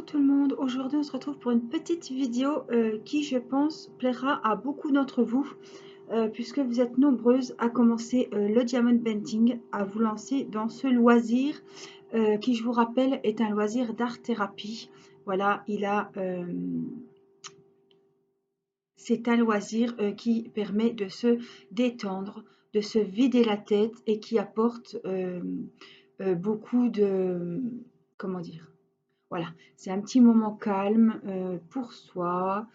Coucou tout le monde, aujourd'hui on se retrouve pour une petite vidéo qui je pense plaira à beaucoup d'entre vous puisque vous êtes nombreuses à commencer le diamond painting, à vous lancer dans ce loisir qui je vous rappelle est un loisir d'art thérapie. Voilà, c'est un loisir qui permet de se détendre, de se vider la tête et qui apporte beaucoup de, comment dire, voilà, c'est un petit moment calme pour soi,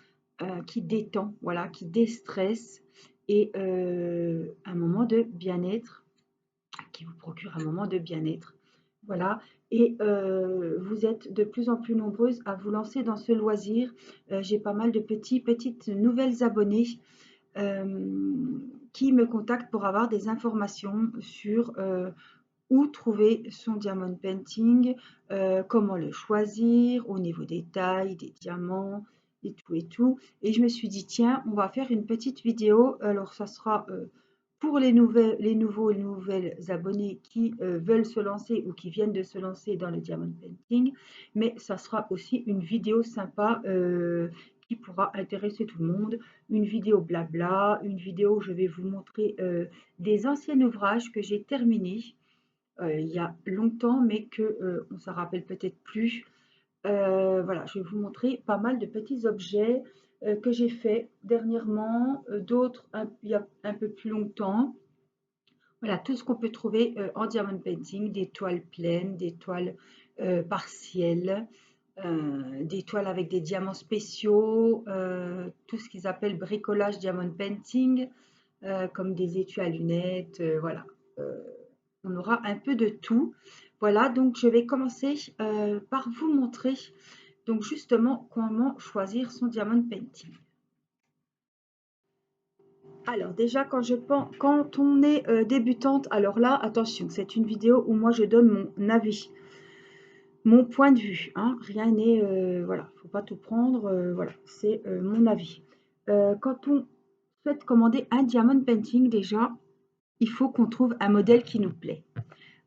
qui détend, voilà, qui déstresse et un moment de bien-être, qui vous procure un moment de bien-être. Voilà, et vous êtes de plus en plus nombreuses à vous lancer dans ce loisir. J'ai pas mal de petites nouvelles abonnées qui me contactent pour avoir des informations sur où trouver son diamond painting, comment le choisir au niveau des tailles, des diamants et tout et tout. Et je me suis dit, tiens, on va faire une petite vidéo. Alors, ça sera pour les nouveaux et nouvelles abonnés qui veulent se lancer ou qui viennent de se lancer dans le diamond painting. Mais ça sera aussi une vidéo sympa qui pourra intéresser tout le monde. Une vidéo blabla, une vidéo où je vais vous montrer des anciens ouvrages que j'ai terminés il y a longtemps, mais que on s'en rappelle peut-être plus. Voilà, je vais vous montrer pas mal de petits objets que j'ai fait dernièrement, d'autres il y a un peu plus longtemps. Voilà, tout ce qu'on peut trouver en diamond painting, des toiles pleines, des toiles partielles, des toiles avec des diamants spéciaux, tout ce qu'ils appellent bricolage diamond painting, comme des étuis à lunettes, voilà. Euh, on aura un peu de tout. Voilà, donc je vais commencer par vous montrer donc justement comment choisir son diamond painting. Alors déjà quand on est débutante, alors là attention, c'est une vidéo où moi je donne mon avis, mon point de vue, hein, rien n'est voilà, faut pas tout prendre, voilà, c'est mon avis. Quand on souhaite commander un diamond painting, déjà il faut qu'on trouve un modèle qui nous plaît.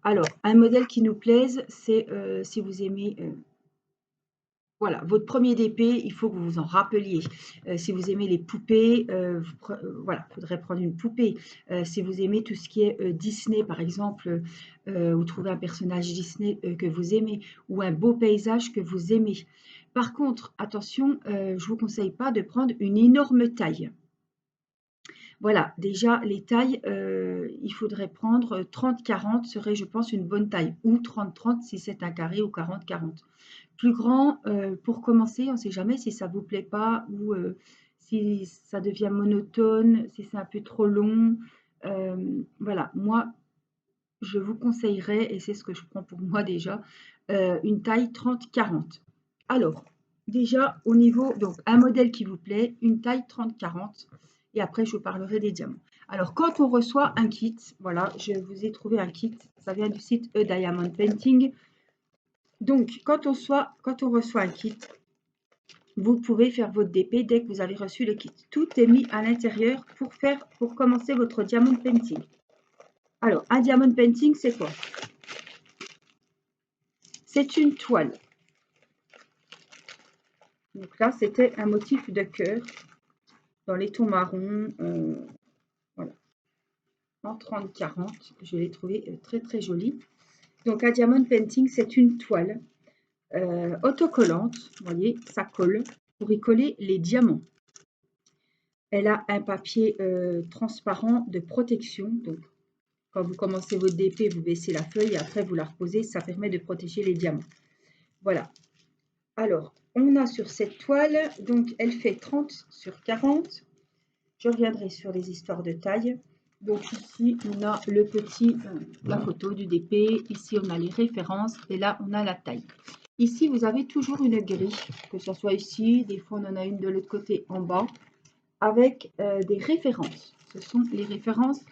Alors, un modèle qui nous plaise, c'est si vous aimez, voilà, votre premier DP, il faut que vous vous en rappeliez. Si vous aimez les poupées, voilà, il faudrait prendre une poupée. Si vous aimez tout ce qui est Disney, par exemple, ou trouver un personnage Disney que vous aimez, ou un beau paysage que vous aimez. Par contre, attention, je ne vous conseille pas de prendre une énorme taille. Voilà, déjà les tailles, il faudrait prendre 30-40 serait, je pense, une bonne taille, ou 30-30 si c'est un carré, ou 40-40. Plus grand, pour commencer, on ne sait jamais si ça ne vous plaît pas ou si ça devient monotone, si c'est un peu trop long. Voilà, moi, je vous conseillerais, et c'est ce que je prends pour moi déjà, une taille 30-40. Alors, déjà au niveau, donc un modèle qui vous plaît, une taille 30-40, et après je vous parlerai des diamants. Alors, quand on reçoit un kit, voilà, je vous ai trouvé un kit, ça vient du site Diamond Painting. Donc, quand on reçoit un kit, vous pouvez faire votre DP dès que vous avez reçu le kit. Tout est mis à l'intérieur pour commencer votre diamond painting. Alors, un diamond painting, c'est quoi? C'est une toile. Donc là, c'était un motif de cœur dans les tons marrons. Voilà. En 30-40, je l'ai trouvé très très joli. Donc un diamond painting, c'est une toile autocollante. Vous voyez, ça colle pour y coller les diamants. Elle a un papier transparent de protection. Donc, quand vous commencez votre DP, vous baissez la feuille et après vous la reposez. Ça permet de protéger les diamants. Voilà. Alors, on a sur cette toile, donc elle fait 30/40. Je reviendrai sur les histoires de taille. Donc ici, on a la photo du DP. Ici, on a les références. Et là, on a la taille. Ici, vous avez toujours une grille, que ce soit ici. Des fois, on en a une de l'autre côté en bas, avec des références. Ce sont les références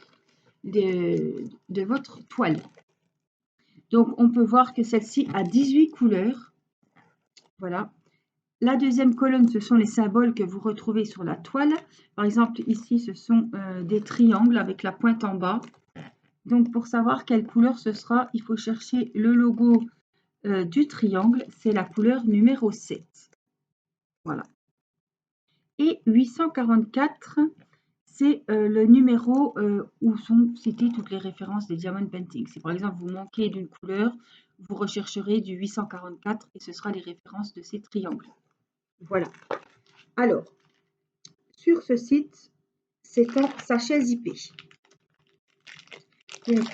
de votre toile. Donc, on peut voir que celle-ci a 18 couleurs. Voilà. La deuxième colonne, ce sont les symboles que vous retrouvez sur la toile. Par exemple, ici, ce sont des triangles avec la pointe en bas. Donc, pour savoir quelle couleur ce sera, il faut chercher le logo du triangle, c'est la couleur numéro 7. Voilà. Et 844, c'est le numéro où sont citées toutes les références des Diamond Painting. Si par exemple vous manquez d'une couleur, vous rechercherez du 844 et ce sera les références de ces triangles. Voilà. Alors, sur ce site, c'est en sachet zippé. Donc,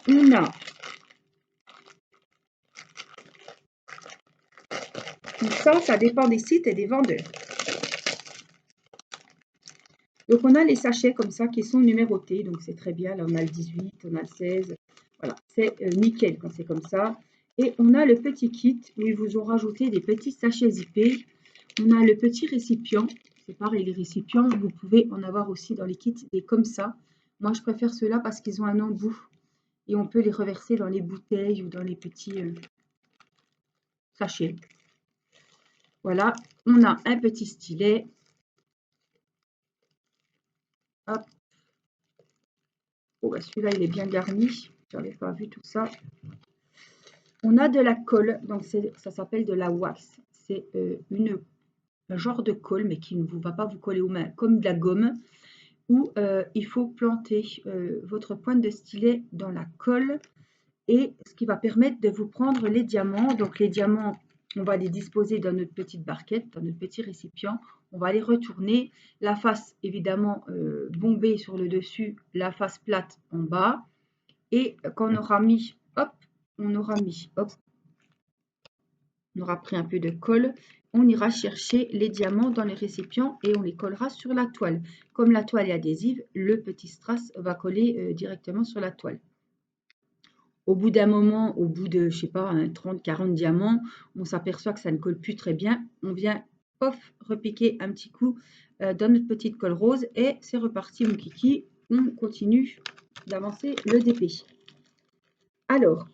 on a tout ça, ça dépend des sites et des vendeurs. Donc, on a les sachets comme ça qui sont numérotés. Donc, c'est très bien. Là, on a le 18, on a le 16. Voilà, c'est nickel quand c'est comme ça. Et on a le petit kit où ils vous ont rajouté des petits sachets zippés. On a le petit récipient. C'est pareil, les récipients, vous pouvez en avoir aussi dans les kits des comme ça. Moi, je préfère ceux-là parce qu'ils ont un embout. Et on peut les reverser dans les bouteilles ou dans les petits sachets. Voilà, on a un petit stylet. Hop. Oh, bah celui-là, il est bien garni. Je n'avais pas vu tout ça. On a de la colle, donc ça s'appelle de la wax. C'est un genre de colle, mais qui ne va pas vous coller aux mains, comme de la gomme, où il faut planter votre pointe de stylet dans la colle, et ce qui va permettre de vous prendre les diamants. Donc les diamants, on va les disposer dans notre petite barquette, dans notre petit récipient. On va les retourner, la face évidemment bombée sur le dessus, la face plate en bas. Et quand on aura mis, hop, on aura pris un peu de colle, on ira chercher les diamants dans les récipients et on les collera sur la toile. Comme la toile est adhésive, le petit strass va coller directement sur la toile. Au bout d'un moment, au bout de, je sais pas, 30-40 diamants, on s'aperçoit que ça ne colle plus très bien. On vient, pof, repiquer un petit coup dans notre petite colle rose et c'est reparti mon kiki. On continue d'avancer le DP. Alors,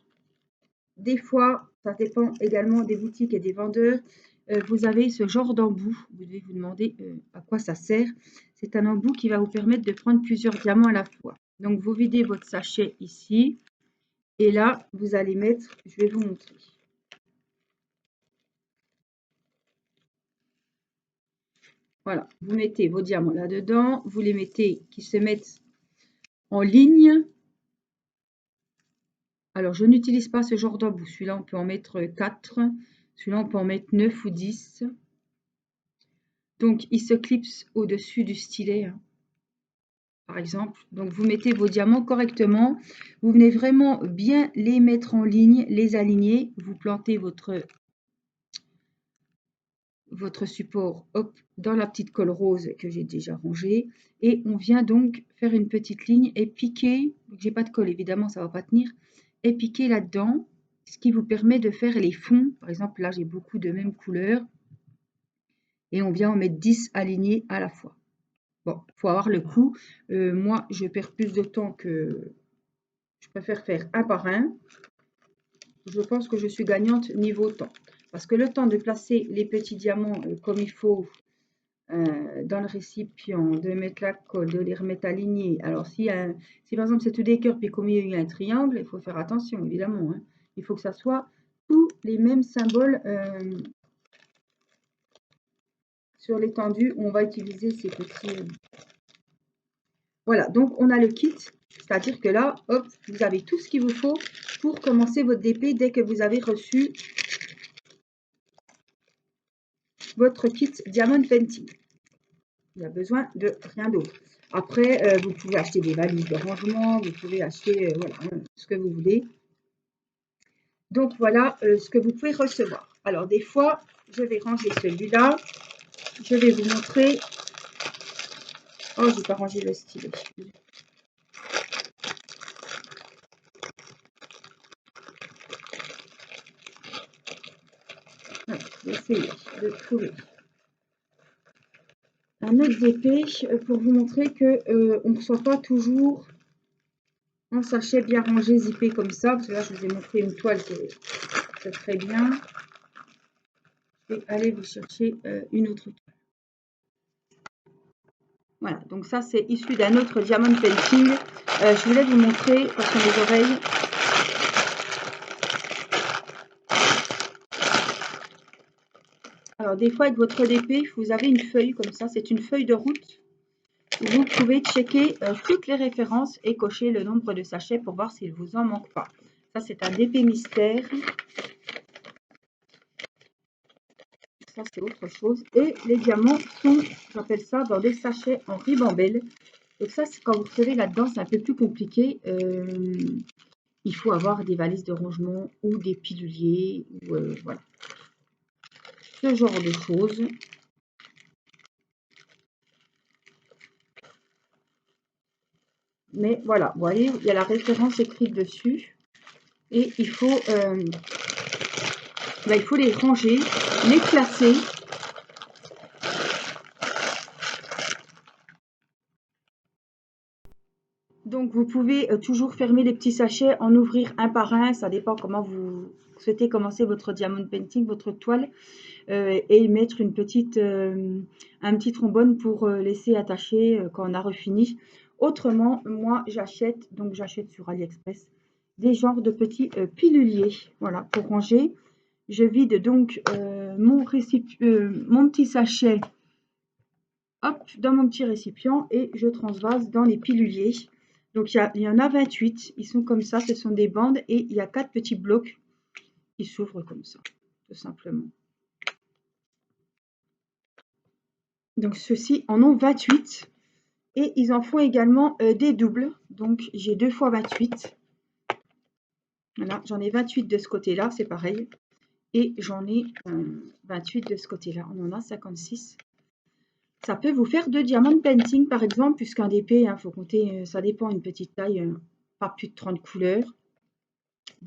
des fois, ça dépend également des boutiques et des vendeurs, vous avez ce genre d'embout. Vous devez vous demander à quoi ça sert. C'est un embout qui va vous permettre de prendre plusieurs diamants à la fois. Donc, vous videz votre sachet ici. Et là, vous allez mettre, je vais vous montrer. Voilà, vous mettez vos diamants là-dedans. Vous les mettez qui se mettent en ligne. Alors, je n'utilise pas ce genre d'embout. Celui-là, on peut en mettre 4. Celui-là, on peut en mettre 9 ou 10. Donc, il se clipse au-dessus du stylet, hein, par exemple. Donc, vous mettez vos diamants correctement. Vous venez vraiment bien les mettre en ligne, les aligner. Vous plantez votre support, hop, dans la petite colle rose que j'ai déjà rangée. Et on vient donc faire une petite ligne et piquer. J'ai pas de colle, évidemment, ça va pas tenir. Et piquer là-dedans, ce qui vous permet de faire les fonds. Par exemple, là, j'ai beaucoup de même couleur. Et on vient en mettre 10 alignés à la fois. Bon, il faut avoir le coup. Moi, je perds plus de temps que... Je préfère faire un par un. Je pense que je suis gagnante niveau temps. Parce que le temps de placer les petits diamants comme il faut dans le récipient, de mettre la colle, de les remettre alignés. Alors, si par exemple c'est tout des cœurs, puis qu'au milieu il y a un triangle, il faut faire attention, évidemment. Hein. Il faut que ça soit tous les mêmes symboles sur l'étendue où on va utiliser ces petits... Voilà, donc on a le kit, c'est-à-dire que là, hop, vous avez tout ce qu'il vous faut pour commencer votre DP dès que vous avez reçu votre kit Diamond Painting. Il n'y a besoin de rien d'autre. Après, vous pouvez acheter des valises de rangement, vous pouvez acheter voilà, ce que vous voulez. Donc voilà ce que vous pouvez recevoir. Alors des fois, je vais ranger celui-là. Je vais vous montrer. Oh, je n'ai pas rangé le stylet. Voilà, je vais essayer de trouver un autre DP pour vous montrer que on ne reçoit pas toujours un sachet bien rangé, zippé comme ça. Parce que là, je vous ai montré une toile qui est très bien. Je vais aller vous chercher une autre toile. Voilà, donc ça c'est issu d'un autre Diamond Painting. Je voulais vous montrer, parce que mes oreilles. Alors, des fois, avec votre DP, vous avez une feuille comme ça. C'est une feuille de route. Vous pouvez checker toutes les références et cocher le nombre de sachets pour voir s'il vous en manque pas. Ça, c'est un DP mystère. Ça, c'est autre chose. Et les diamants sont, j'appelle ça, dans des sachets en ribambelle. Donc ça, c'est quand vous recevez là-dedans, c'est un peu plus compliqué. Il faut avoir des valises de rangement ou des piluliers. Ou, voilà. Ce genre de choses. Mais voilà, vous voyez, il y a la référence écrite dessus. Et il faut les ranger, les classer. Donc, vous pouvez toujours fermer les petits sachets, en ouvrir un par un. Ça dépend comment vous souhaitez commencer votre diamond painting, votre toile. Et mettre un petit trombone pour laisser attacher quand on a refini. Autrement, moi, j'achète sur AliExpress des genres de petits piluliers. Voilà, pour ranger. Je vide donc mon petit sachet dans mon petit récipient et je transvase dans les piluliers. Donc il y en a 28, ils sont comme ça, ce sont des bandes et il y a 4 petits blocs qui s'ouvrent comme ça, tout simplement. Donc ceux-ci en ont 28 et ils en font également des doubles. Donc j'ai 2 fois 28. Voilà, j'en ai 28 de ce côté-là, c'est pareil. Et j'en ai 28 de ce côté-là, on en a 56. Ça peut vous faire 2 diamond painting par exemple, puisqu'un DP, faut compter, ça dépend, une petite taille, pas plus de 30 couleurs.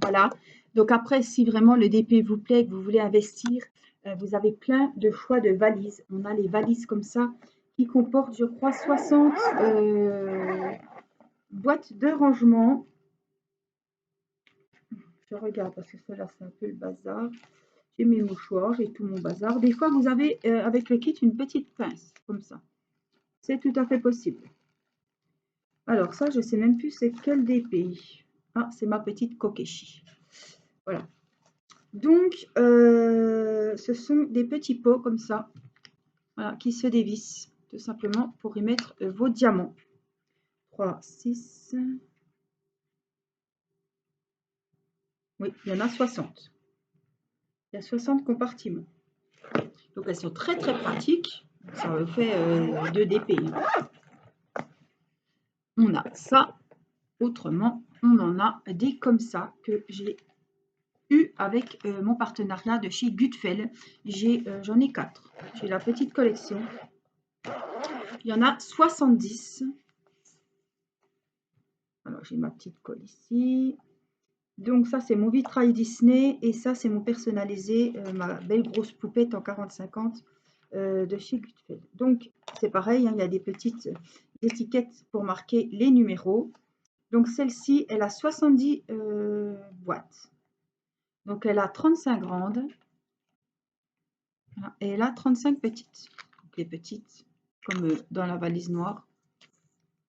Voilà. Donc après, si vraiment le DP vous plaît, que vous voulez investir, vous avez plein de choix de valises. On a les valises comme ça qui comportent, je crois, 60 boîtes de rangement. Je regarde parce que cela c'est un peu le bazar. J'ai mes mouchoirs, j'ai tout mon bazar. Des fois, vous avez avec le kit une petite pince comme ça. C'est tout à fait possible. Alors ça, je ne sais même plus c'est quel DP. Ah, c'est ma petite Kokeshi. Voilà. Donc, ce sont des petits pots comme ça, voilà, qui se dévissent, tout simplement, pour y mettre vos diamants. 3, 6. Oui, il y en a 60. Il y a 60 compartiments. Donc, elles sont très, très pratiques. Ça me fait 2 DP. On a ça. Autrement, on en a des comme ça que j'ai eu avec mon partenariat de chez Gutfeld. J'en ai 4. J'ai la petite collection. Il y en a 70. Alors, j'ai ma petite colle ici. Donc, ça, c'est mon vitrail Disney. Et ça, c'est mon personnalisé, ma belle grosse poupette en 40-50 de chez Gutfeld. Donc, c'est pareil, hein, il y a des petites étiquettes pour marquer les numéros. Donc, celle-ci, elle a 70 boîtes. Donc, elle a 35 grandes. Voilà, et elle a 35 petites. Donc, les petites, comme dans la valise noire.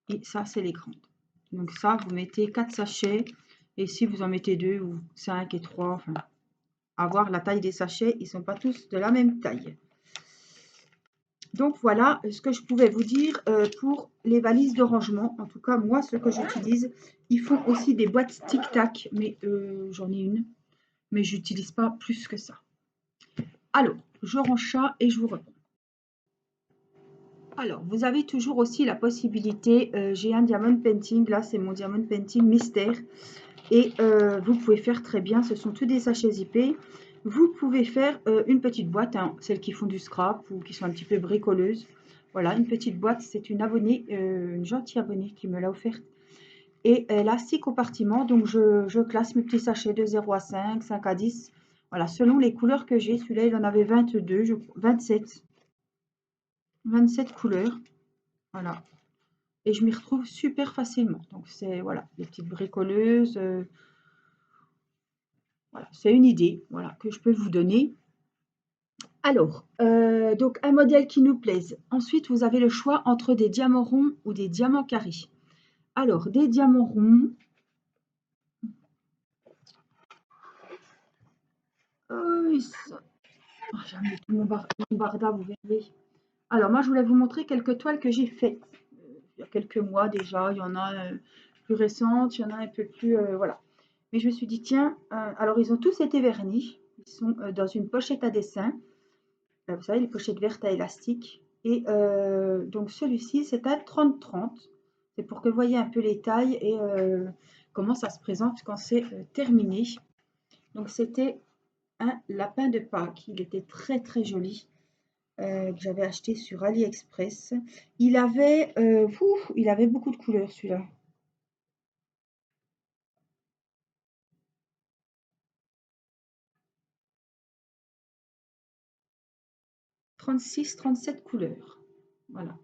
Et ça, c'est les grandes. Donc, ça, vous mettez 4 sachets. Et si vous en mettez 2 ou 5 et 3, enfin, à voir la taille des sachets, ils ne sont pas tous de la même taille. Donc voilà ce que je pouvais vous dire pour les valises de rangement. En tout cas, moi, ce que j'utilise, ils font aussi des boîtes tic-tac, mais j'en ai une, mais j'utilise pas plus que ça. Alors, je range ça et je vous reprends. Alors, vous avez toujours aussi la possibilité, j'ai un diamond painting, là c'est mon diamond painting mystère. Et vous pouvez faire très bien, ce sont tous des sachets zippés. Vous pouvez faire une petite boîte, hein, celles qui font du scrap ou qui sont un petit peu bricoleuses. Voilà, une petite boîte, c'est une abonnée, une gentille abonnée qui me l'a offerte. Et elle a 6 compartiments, donc je classe mes petits sachets de 0 à 5, 5 à 10. Voilà, selon les couleurs que j'ai, celui-là il en avait 22, 27. 27 couleurs, voilà. Et je m'y retrouve super facilement. Donc c'est, voilà, des petites bricoleuses. Voilà, c'est une idée, voilà, que je peux vous donner. Alors, donc un modèle qui nous plaise. Ensuite, vous avez le choix entre des diamants ronds ou des diamants carrés. Alors, des diamants ronds. Jamais tout mon barda, vous verrez. Alors, moi, je voulais vous montrer quelques toiles que j'ai faites. Il y a quelques mois déjà. Il y en a plus récentes, il y en a un peu plus... voilà. Mais je me suis dit, tiens, alors ils ont tous été vernis. Ils sont dans une pochette à dessin. Vous savez, les pochettes vertes à élastique. Et donc, celui-ci, c'est un 30-30. C'est pour que vous voyez un peu les tailles et comment ça se présente quand c'est terminé. Donc, c'était un lapin de Pâques. Il était très, très joli. Que j'avais acheté sur AliExpress. Il avait beaucoup de couleurs celui-là. 36, 37 couleurs. Voilà.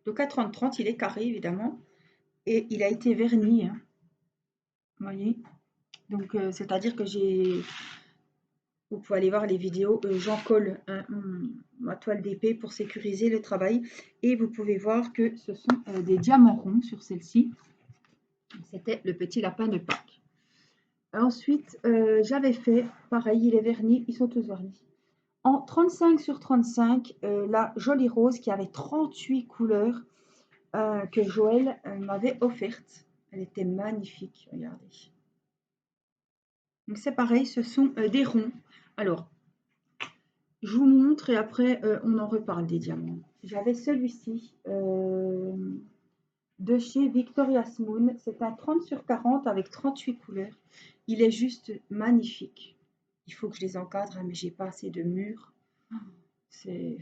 Donc à 30-30, il est carré évidemment. Et il a été verni. Hein. Vous voyez. Donc c'est-à-dire que j'ai... Vous pouvez aller voir les vidéos. J'en colle ma toile d'épée pour sécuriser le travail. Et vous pouvez voir que ce sont des diamants ronds sur celle-ci. C'était le petit lapin de Pâques. Ensuite, j'avais fait, pareil, il est verni, ils sont tous vernis. En 35 sur 35, la jolie rose qui avait 38 couleurs que Joël m'avait offerte. Elle était magnifique, regardez. Donc c'est pareil, ce sont des ronds. Alors, je vous montre et après on en reparle des diamants. J'avais celui-ci de chez Victoria's Moon. C'est un 30 sur 40 avec 38 couleurs. Il est juste magnifique. Il faut que je les encadre, hein, mais j'ai pas assez de murs. C'est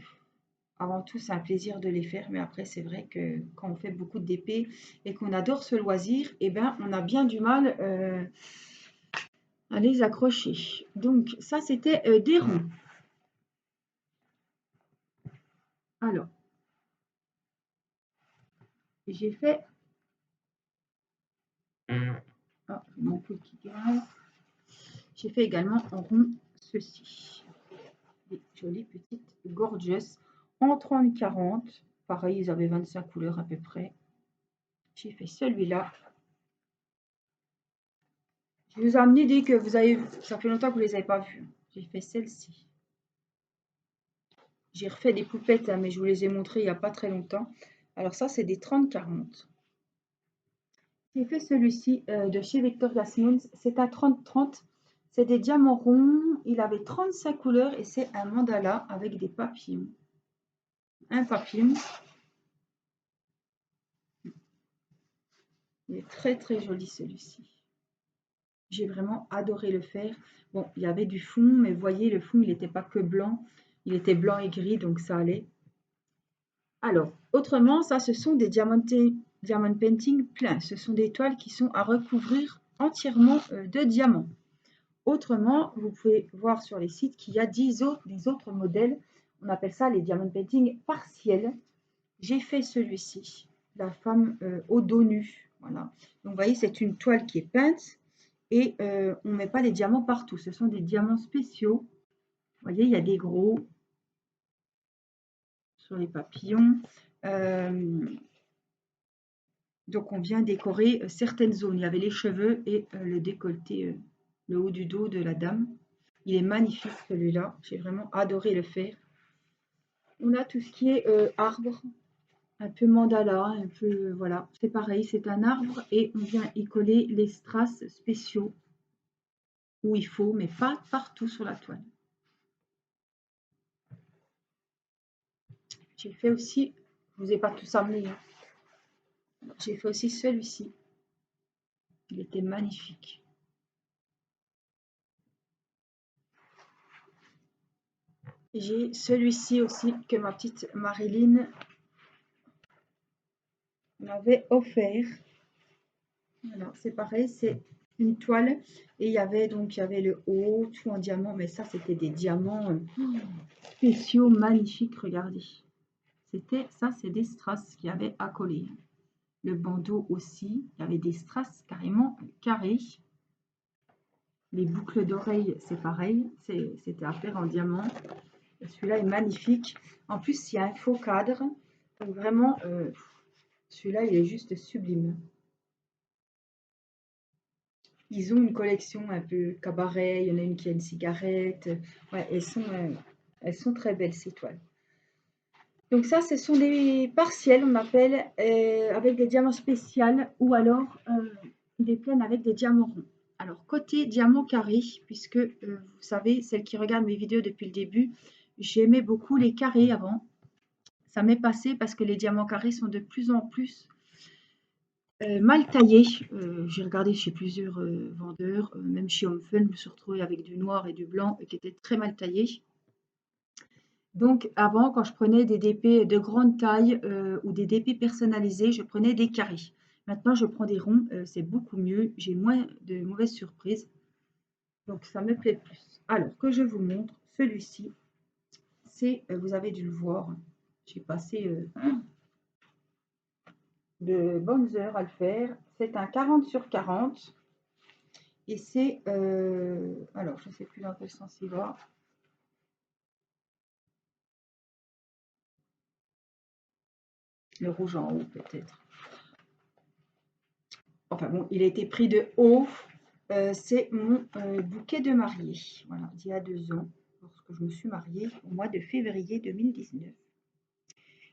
avant tout, c'est un plaisir de les faire, mais après, c'est vrai que quand on fait beaucoup d'épées et qu'on adore ce loisir, eh ben, on a bien du mal à les accrocher. Donc, ça, c'était des ronds. Alors, j'ai fait... Ah, mon coup qui grimpe. J'ai fait également en rond ceci. Des jolies petites gorgeous en 30-40. Pareil, ils avaient 25 couleurs à peu près. J'ai fait celui-là. Je vous ai amené dès que vous avez... Ça fait longtemps que vous ne les avez pas vus. J'ai fait celle-ci. J'ai refait des poupettes, hein, mais je vous les ai montrées il n'y a pas très longtemps. Alors ça, c'est des 30-40. J'ai fait celui-ci de chez Victoria's Moon. C'est un 30-30. C'est des diamants ronds. Il avait 35 couleurs et c'est un mandala avec des papillons. Un papillon. Il est très très joli celui-ci. J'ai vraiment adoré le faire. Bon, il y avait du fond, mais vous voyez, le fond, il n'était pas que blanc. Il était blanc et gris, donc ça allait. Alors, autrement, ça, ce sont des diamond painting pleins. Ce sont des toiles qui sont à recouvrir entièrement de diamants. Autrement, vous pouvez voir sur les sites qu'il y a des autres modèles. On appelle ça les diamond painting partiels. J'ai fait celui-ci, la femme au dos nu. Voilà. Donc, vous voyez, c'est une toile qui est peinte et on ne met pas des diamants partout. Ce sont des diamants spéciaux. Vous voyez, il y a des gros sur les papillons. Donc on vient décorer certaines zones. Il y avait les cheveux et le décolleté, le haut du dos de la dame. Il est magnifique celui-là. J'ai vraiment adoré le faire. On a tout ce qui est arbre, un peu mandala, un peu voilà. C'est pareil, c'est un arbre et on vient y coller les strass spéciaux où il faut, mais pas partout sur la toile. J'ai fait aussi, je vous ai pas tous amené, hein. J'ai fait aussi celui-ci. Il était magnifique. J'ai celui-ci aussi que ma petite Marilyn m'avait offert. Voilà, c'est pareil, c'est une toile et il y avait le haut, tout en diamant, mais ça c'était des diamants spéciaux, magnifiques, regardez. Ça c'est des strass qu'il y avait à coller. Le bandeau aussi, il y avait des strass carrément carrés. Les boucles d'oreilles, c'est pareil, c'était à faire en diamant. Celui-là est magnifique. En plus, il y a un faux cadre. Donc vraiment, celui-là, il est juste sublime. Ils ont une collection un peu cabaret. Il y en a une qui a une cigarette. Ouais, elles sont Elles sont très belles ces toiles. Donc ça, ce sont des partiels, on appelle, avec des diamants spéciaux ou alors des plaines avec des diamants ronds. Alors côté diamant carré, puisque vous savez, celle qui regarde mes vidéos depuis le début, j'aimais beaucoup les carrés avant. Ça m'est passé parce que les diamants carrés sont de plus en plus mal taillés. J'ai regardé chez plusieurs vendeurs, même chez Home Fun, je me suis retrouvée avec du noir et du blanc qui étaient très mal taillés. Donc avant, quand je prenais des DP de grande taille ou des DP personnalisés, je prenais des carrés. Maintenant, je prends des ronds, c'est beaucoup mieux, j'ai moins de mauvaises surprises. Donc ça me plaît plus. Alors que je vous montre, celui-ci, c'est, vous avez dû le voir, j'ai passé de bonnes heures à le faire. C'est un 40 sur 40 et c'est, alors je ne sais plus dans quel sens il va. Le rouge en haut peut-être. Enfin bon, il a été pris de haut. C'est mon bouquet de mariée, voilà, d'il y a 2 ans, lorsque je me suis mariée au mois de février 2019.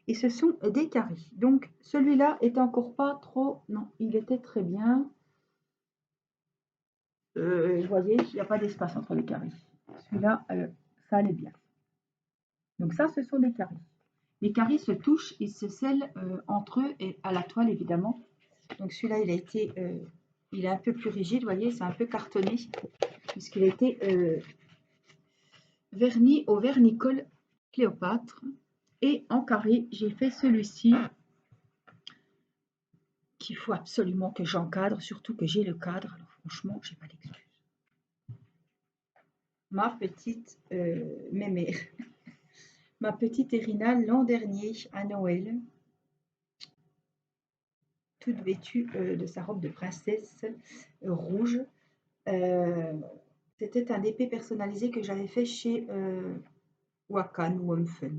Et ce sont des carrés. Donc celui-là est encore pas trop, non, il était très bien. Vous voyez, il n'y a pas d'espace entre les carrés. Celui-là, ça allait bien. Donc ça, ce sont des carrés. Les carrés se touchent, ils se scellent entre eux et à la toile évidemment. Donc celui-là, il est un peu plus rigide, vous voyez, c'est un peu cartonné, puisqu'il a été verni au vernicole Cléopâtre. Et en carré, j'ai fait celui-ci, qu'il faut absolument que j'encadre, surtout que j'ai le cadre. Alors franchement, j'ai pas d'excuse. Ma petite mémère, ma petite Irina l'an dernier à Noël, toute vêtue de sa robe de princesse rouge. C'était un DP personnalisé que j'avais fait chez Wakan ou Home Fun.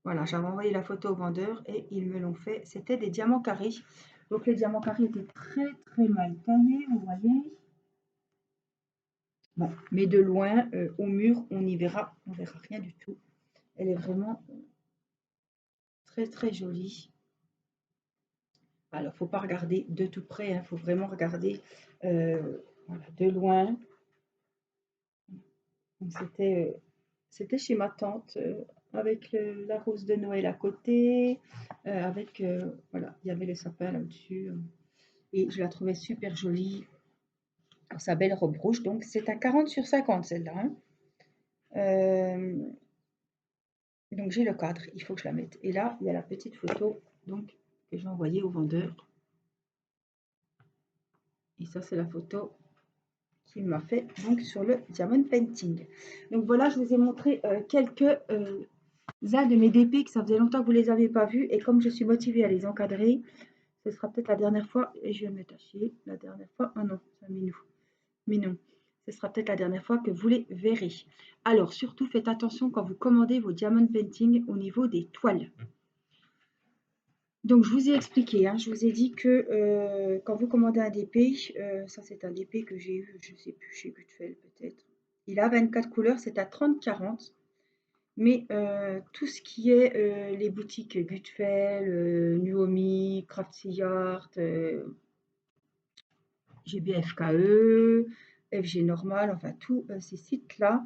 Voilà, j'avais envoyé la photo au vendeur et ils me l'ont fait. C'était des diamants carrés. Donc les diamants carrés étaient très très mal taillés, vous voyez. Bon, mais de loin, au mur, on verra rien du tout. Elle est vraiment très très jolie. Alors, faut pas regarder de tout près, il faut vraiment regarder voilà, de loin. C'était chez ma tante avec la rose de Noël à côté, avec voilà, il y avait le sapin là-dessus et je la trouvais super jolie pour sa belle robe rouge. Donc c'est à 40 sur 50 celle-là. Hein. Donc j'ai le cadre, il faut que je la mette. Et là, il y a la petite photo donc que j'ai envoyée au vendeur. Et ça, c'est la photo qu'il m'a fait donc sur le diamond painting. Donc voilà, je vous ai montré quelques de mes DP que ça faisait longtemps que vous ne les avez pas vus et comme je suis motivée à les encadrer, ce sera peut-être la dernière fois et je vais me tâcher la dernière fois. Ah non, ça mais non, ce sera peut-être la dernière fois que vous les verrez. Alors surtout faites attention quand vous commandez vos diamond painting au niveau des toiles. Donc je vous ai expliqué, hein, je vous ai dit que quand vous commandez un DP, ça c'est un DP que j'ai eu, je ne sais plus, chez Gutfeld peut-être. Il a 24 couleurs, c'est à 30-40. Mais tout ce qui est les boutiques Gutfeld, Nuomi, Craftsy Art, GBFKE, FG Normal, enfin tous ces sites-là,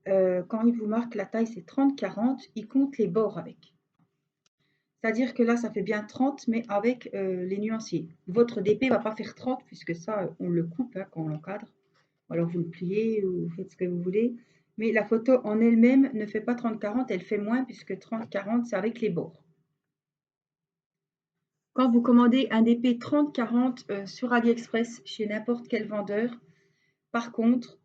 quand ils vous marquent la taille c'est 30-40, ils comptent les bords avec. C'est-à-dire que là, ça fait bien 30, mais avec les nuanciers. Votre DP ne va pas faire 30, puisque ça, on le coupe hein, quand on l'encadre. Ou alors vous le pliez, ou vous faites ce que vous voulez. Mais la photo en elle-même ne fait pas 30-40, elle fait moins, puisque 30-40, c'est avec les bords. Quand vous commandez un DP 30-40 sur AliExpress, chez n'importe quel vendeur, par contre,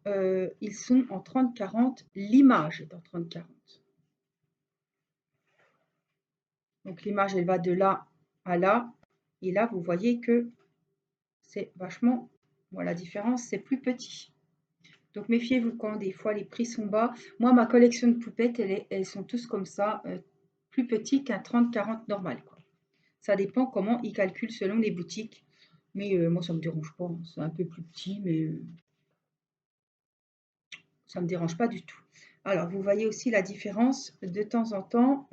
ils sont en 30-40, l'image est en 30-40. Donc l'image, elle va de là à là. Et là, vous voyez que c'est vachement, voilà, la différence, c'est plus petit. Donc méfiez-vous quand des fois les prix sont bas. Moi, ma collection de poupettes, elles sont tous comme ça, plus petits qu'un 30-40 normal. Quoi. Ça dépend comment ils calculent selon les boutiques. Mais moi, ça ne me dérange pas. C'est un peu plus petit, mais ça ne me dérange pas du tout. Alors, vous voyez aussi la différence de temps en temps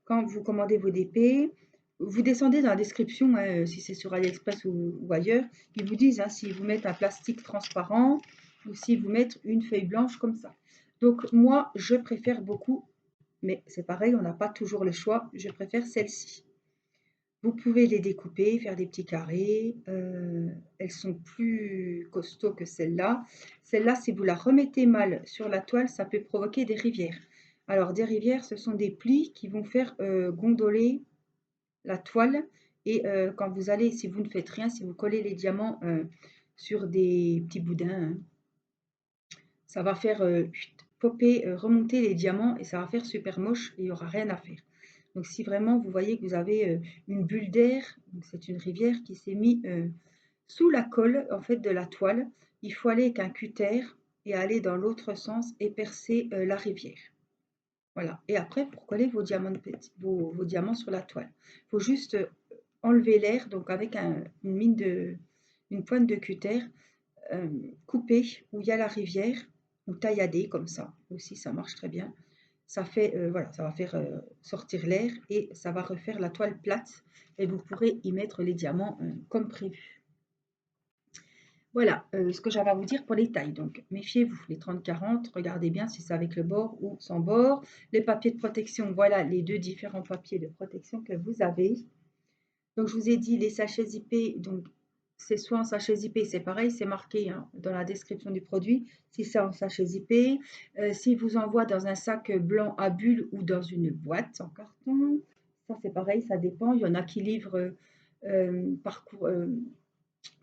quand vous commandez vos DP. Vous descendez dans la description, hein, si c'est sur AliExpress ou ailleurs, ils vous disent hein, s'ils vous mettent un plastique transparent ou s'ils vous mettent une feuille blanche comme ça. Donc, moi, je préfère beaucoup, mais c'est pareil, on n'a pas toujours le choix, je préfère celle-ci. Vous pouvez les découper, faire des petits carrés. Elles sont plus costauds que celle-là. Celle-là, si vous la remettez mal sur la toile, ça peut provoquer des rivières. Alors, des rivières, ce sont des plis qui vont faire gondoler la toile. Et quand vous allez, si vous ne faites rien, si vous collez les diamants sur des petits boudins, hein, ça va faire popper, remonter les diamants et ça va faire super moche et il n'y aura rien à faire. Donc si vraiment vous voyez que vous avez une bulle d'air, c'est une rivière qui s'est mise sous la colle en fait de la toile, il faut aller avec un cutter et aller dans l'autre sens et percer la rivière. Voilà. Et après, pour coller vos diamants, vos diamants sur la toile, il faut juste enlever l'air, donc avec une pointe de cutter, couper où il y a la rivière, ou taillader comme ça, aussi ça marche très bien. Ça fait, voilà, ça va faire sortir l'air et ça va refaire la toile plate et vous pourrez y mettre les diamants comme prévu. Voilà ce que j'avais à vous dire pour les tailles. Donc méfiez-vous, les 30-40, regardez bien si c'est avec le bord ou sans bord. Les papiers de protection, voilà les deux différents papiers de protection que vous avez. Donc je vous ai dit les sachets zippés, donc c'est soit en sachet zippé, c'est pareil, c'est marqué hein, dans la description du produit, si c'est en sachet zippé, s'il vous envoie dans un sac blanc à bulles ou dans une boîte en carton, ça c'est pareil, ça dépend. Il y en a qui livrent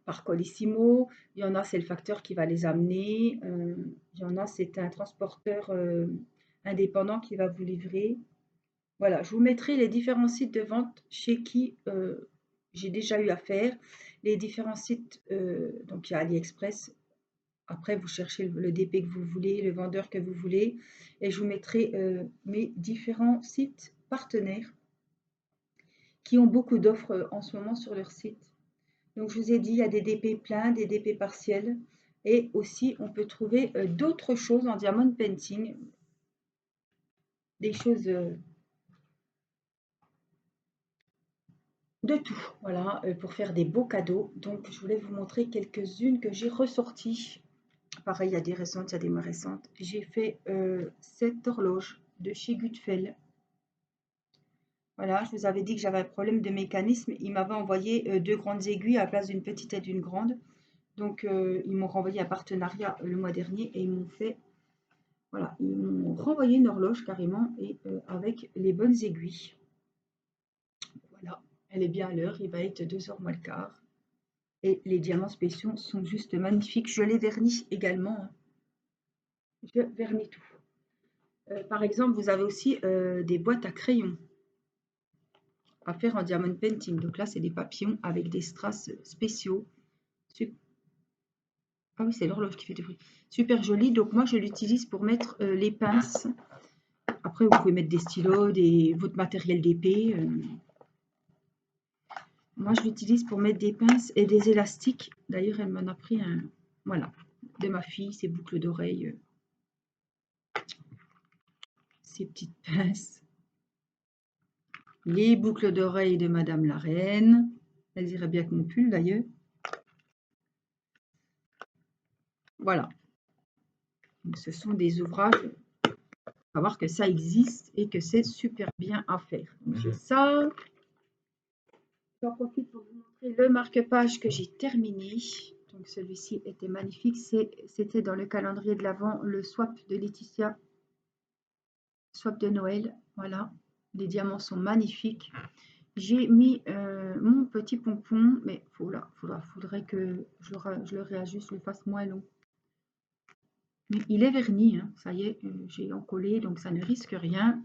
par Colissimo, il y en a c'est le facteur qui va les amener, il y en a c'est un transporteur indépendant qui va vous livrer. Voilà, je vous mettrai les différents sites de vente chez qui j'ai déjà eu affaire, les différents sites, donc il y a AliExpress, après vous cherchez le DP que vous voulez, le vendeur que vous voulez, et je vous mettrai mes différents sites partenaires qui ont beaucoup d'offres en ce moment sur leur site. Donc je vous ai dit, il y a des DP pleins, des DP partiels, et aussi on peut trouver d'autres choses en diamond painting, des choses de tout, voilà, pour faire des beaux cadeaux. Donc je voulais vous montrer quelques-unes que j'ai ressorties. Pareil, il y a des récentes, il y a des moins récentes. J'ai fait cette horloge de chez Gutfeld. Voilà, je vous avais dit que j'avais un problème de mécanisme. Il m'avait envoyé deux grandes aiguilles à la place d'une petite et d'une grande. Donc ils m'ont renvoyé un partenariat le mois dernier et ils m'ont fait, voilà, ils m'ont renvoyé une horloge carrément et avec les bonnes aiguilles. Voilà, elle est bien à l'heure, il va être 2h moins le quart. Et les diamants spéciaux sont juste magnifiques. Je les vernis également, hein. Je vernis tout. Par exemple, vous avez aussi des boîtes à crayons à faire en diamond painting. Donc là, c'est des papillons avec des strass spéciaux. Ah oui, c'est l'horloge qui fait du bruit. Super joli. Donc moi, je l'utilise pour mettre les pinces. Après, vous pouvez mettre des stylos, votre matériel d'épée. Moi, je l'utilise pour mettre des pinces et des élastiques. D'ailleurs, elle m'en a pris un, voilà, de ma fille, ses boucles d'oreilles, ses petites pinces. Les boucles d'oreilles de Madame la Reine. Elles iraient bien avec mon pull, d'ailleurs. Voilà. Donc, ce sont des ouvrages. Il faut savoir que ça existe et que c'est super bien à faire. Donc, j'ai ça. J'en profite pour vous montrer le marque-page que j'ai terminé. Donc celui-ci était magnifique. C'était dans le calendrier de l'Avent, le swap de Laetitia. Swap de Noël. Voilà. Les diamants sont magnifiques. J'ai mis mon petit pompon, mais faudrait que je le réajuste, je le fasse moins long. Mais il est verni, hein. Ça y est, j'ai encollé, donc ça ne risque rien.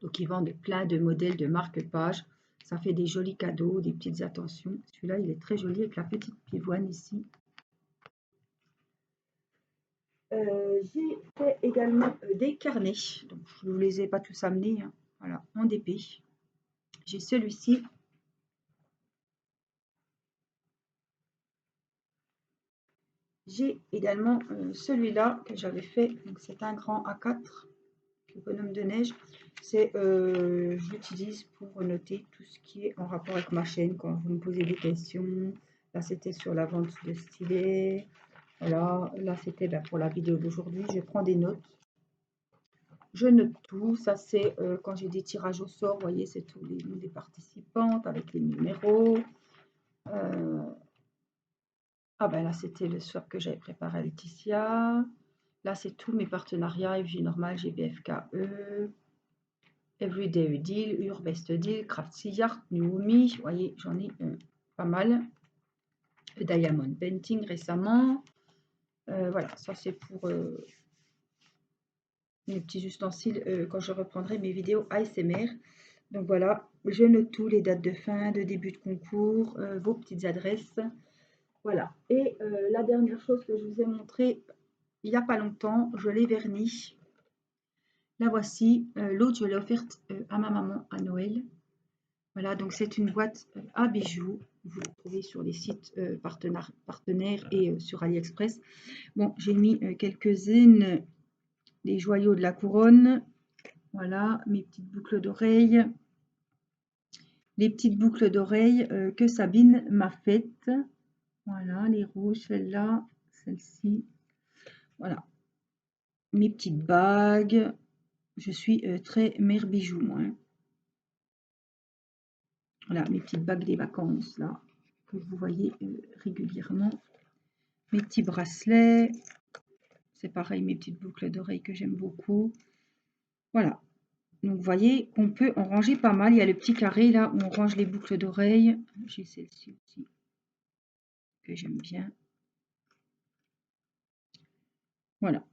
Donc ils vendent plein de modèles de marque-page. Ça fait des jolis cadeaux, des petites attentions. Celui-là, il est très joli avec la petite pivoine ici. J'ai fait également des carnets. Donc, je ne vous les ai pas tous amenés, hein. Voilà, en DP. J'ai celui-ci. J'ai également celui-là que j'avais fait. Donc c'est un grand A4, le bonhomme de neige. C'est, je l'utilise pour noter tout ce qui est en rapport avec ma chaîne quand vous me posez des questions. Là c'était sur la vente de stylets. Voilà, là c'était pour la vidéo d'aujourd'hui. Je prends des notes. Je note tout. Ça c'est quand j'ai des tirages au sort. Vous voyez, c'est tous les noms des participantes avec les numéros. Ah ben là, c'était le swap que j'avais préparé à Laetitia. Là, c'est tous mes partenariats, FJ Normal, GBFKE, Everyday Deal, Urbest Deal, Craftsy Art, Nuomi. Vous voyez, j'en ai pas mal. Diamond Painting récemment. Voilà, ça c'est pour mes petits ustensiles quand je reprendrai mes vidéos ASMR. Donc voilà, je note tout, les dates de fin, de début de concours, vos petites adresses. Voilà. Et la dernière chose que je vous ai montré il n'y a pas longtemps, je l'ai verni. La voici. L'autre, je l'ai offerte à ma maman à Noël. Voilà, donc c'est une boîte à bijoux. Vous la trouvez sur les sites partenaires et sur AliExpress. Bon, j'ai mis quelques-unes des joyaux de la couronne. Voilà, mes petites boucles d'oreilles. Les petites boucles d'oreilles que Sabine m'a faites. Voilà, les rouges, celle-là, celle-ci. Voilà. Mes petites bagues. Je suis très mère bijoux, moi. Hein. Voilà, mes petites bagues des vacances, là, que vous voyez régulièrement. Mes petits bracelets. C'est pareil, mes petites boucles d'oreilles que j'aime beaucoup. Voilà. Donc, vous voyez qu'on peut en ranger pas mal. Il y a le petit carré, là, où on range les boucles d'oreilles. J'ai celle-ci aussi, que j'aime bien. Voilà.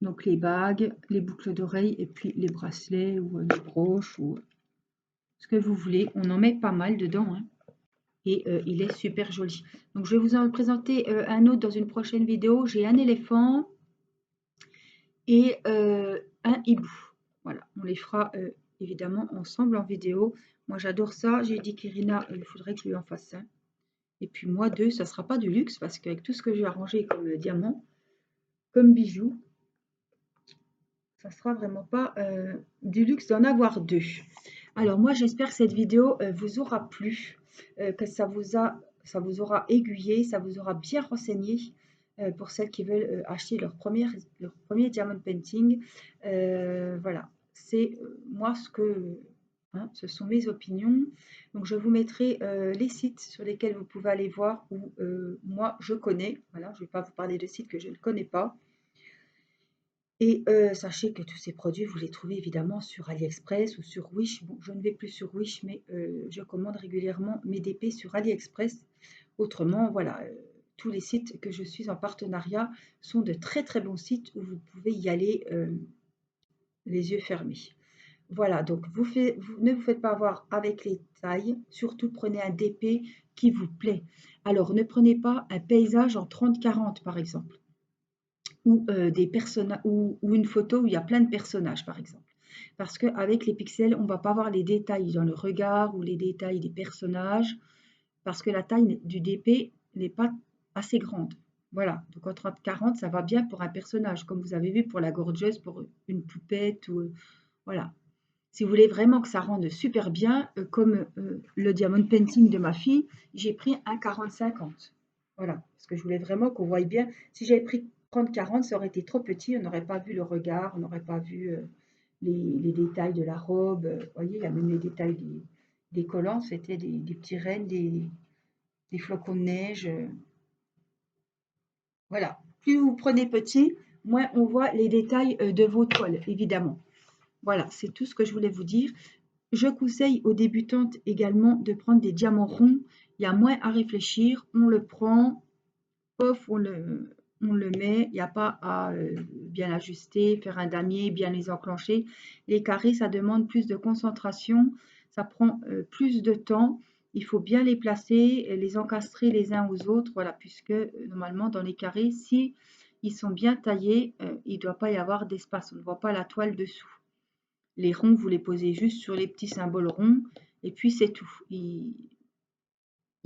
Donc, les bagues, les boucles d'oreilles, et puis les bracelets, ou les broches, ou ce que vous voulez. On en met pas mal dedans, hein. Et il est super joli. Donc je vais vous en présenter un autre dans une prochaine vidéo. J'ai un éléphant et un hibou. Voilà, on les fera évidemment ensemble en vidéo. Moi j'adore ça. J'ai dit qu'Irina, il faudrait que je lui en fasse un. Et puis moi deux, ça ne sera pas du luxe parce qu'avec tout ce que j'ai arrangé comme diamant, comme bijoux, ça ne sera vraiment pas du luxe d'en avoir deux. Alors moi j'espère que cette vidéo vous aura plu, que ça vous aura aiguillé, ça vous aura bien renseigné pour celles qui veulent acheter leur premier diamond painting. Voilà, c'est moi ce sont mes opinions. Donc je vous mettrai les sites sur lesquels vous pouvez aller voir où moi je connais. Voilà, je ne vais pas vous parler de sites que je ne connais pas. Et sachez que tous ces produits, vous les trouvez évidemment sur AliExpress ou sur Wish. Bon, je ne vais plus sur Wish, mais je commande régulièrement mes DP sur AliExpress. Autrement, voilà, tous les sites que je suis en partenariat sont de très très bons sites où vous pouvez y aller les yeux fermés. Voilà, donc ne vous faites pas avoir avec les tailles. Surtout, prenez un DP qui vous plaît. Alors, ne prenez pas un paysage en 30-40 par exemple. Ou, ou une photo où il y a plein de personnages, par exemple. Parce qu'avec les pixels, on ne va pas voir les détails dans le regard ou les détails des personnages, parce que la taille du DP n'est pas assez grande. Voilà, donc en 30-40, ça va bien pour un personnage, comme vous avez vu pour la gorgeuse, pour une poupette, ou voilà. Si vous voulez vraiment que ça rende super bien, comme le diamond painting de ma fille, j'ai pris un 40-50. Voilà, parce que je voulais vraiment qu'on voie bien. Si j'avais pris 30-40, ça aurait été trop petit, on n'aurait pas vu le regard, on n'aurait pas vu les détails de la robe. Vous voyez, il y a même les détails des collants, c'était des petits rennes, des flocons de neige. Voilà, plus vous prenez petit, moins on voit les détails de vos toiles, évidemment. Voilà, c'est tout ce que je voulais vous dire. Je conseille aux débutantes également de prendre des diamants ronds. Il y a moins à réfléchir. On le prend, pof, on le met. Il n'y a pas à bien l'ajuster, faire un damier, bien les enclencher. Les carrés, ça demande plus de concentration. Ça prend plus de temps. Il faut bien les placer, les encastrer les uns aux autres. Voilà, puisque normalement, dans les carrés, si ils sont bien taillés, il ne doit pas y avoir d'espace. On ne voit pas la toile dessous. Les ronds, vous les posez juste sur les petits symboles ronds et puis c'est tout. Ils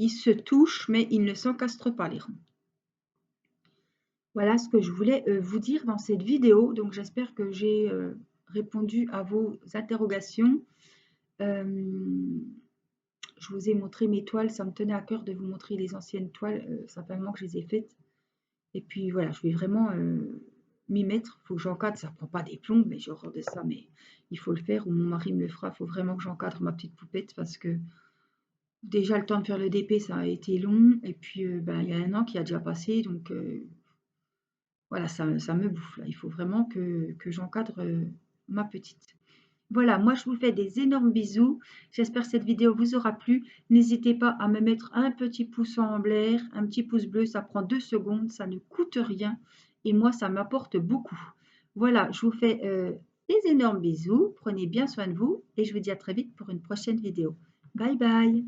se touchent, mais ils ne s'encastrent pas les ronds. Voilà ce que je voulais vous dire dans cette vidéo. Donc j'espère que j'ai répondu à vos interrogations. Je vous ai montré mes toiles, ça me tenait à cœur de vous montrer les anciennes toiles, simplement que je les ai faites. Et puis voilà, je vais vraiment m'y mettre. Il faut que j'encadre, ça ne prend pas des plombs, mais j'ai horreur de ça, mais il faut le faire, ou mon mari me le fera. Il faut vraiment que j'encadre ma petite poupette parce que déjà le temps de faire le DP, ça a été long. Et puis ben, il y a un an qui a déjà passé, donc voilà, ça me bouffe là. Il faut vraiment que j'encadre ma petite. Voilà, moi je vous fais des énormes bisous. J'espère que cette vidéo vous aura plu. N'hésitez pas à me mettre un petit pouce en l'air, un petit pouce bleu, ça prend 2 secondes, ça ne coûte rien et moi ça m'apporte beaucoup. Voilà, je vous fais des énormes bisous. Prenez bien soin de vous et je vous dis à très vite pour une prochaine vidéo. Bye bye.